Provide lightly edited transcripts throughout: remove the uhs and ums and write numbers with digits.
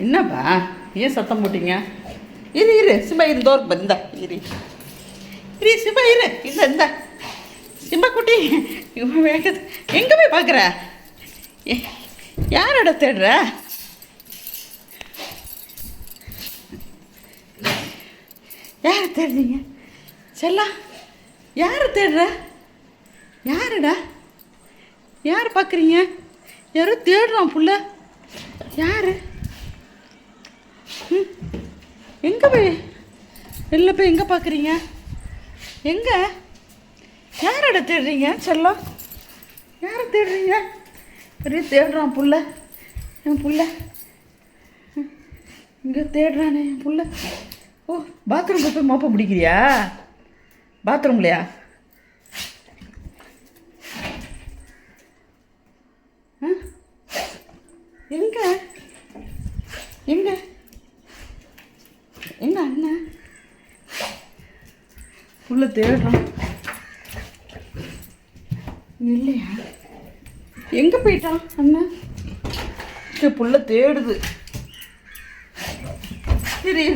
என்னப்பா ஏன் சத்தம் போட்டீங்க? இரு சிம்பா இரு தோற்கு இந்தா இரு சிம்பா இரு இந்த சிம்பா குட்டி வேகது எங்கே போய் பார்க்குற? யாரோட தேடுற? யாரை தேடுறீங்க? செல்லா யாரை தேடுற? யாருடா? யார் பார்க்குறீங்க? யாரோ தேடுறான் புள்ள. யார்? எங்கே போய் வெளில போய் எங்கே பார்க்குறீங்க? எங்கே? யாரோட தேடுறீங்க? செல்லம் யாரை தேடுறீங்க? பெரிய தேடுறான் புள்ள. என் புள்ள இங்கே தேடுறானே என் புள்ள. ஓ பாத்ரூம் போய் மோப்ப பிடிக்கிறியா? பாத்ரூம்லையா? எங்க எங்க எங்க அண்ணன் புள்ள தேடுறான். இல்லையா? எங்கே போயிட்டான் அண்ணன்? புள்ள தேடுது. இரு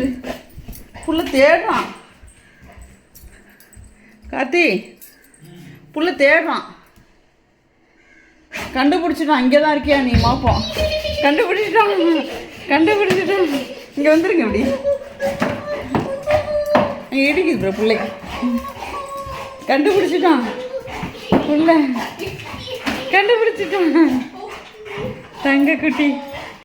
புள்ள தேடுறான். கார்த்தி புள்ள தேடுறான். கண்டுபிடிச்சிட்டான். இங்கே தான் இருக்கியா நீ? மாப்போம் கண்டுபிடிச்சிட்டான். இங்கே வந்துருங்க. இப்படி இடிக்குது ப்ரோ பிள்ளைக்கு. கண்டுபிடிச்சிட்டான் புள்ள. கண்டுபிடிச்சிட்டான் தங்க குட்டி.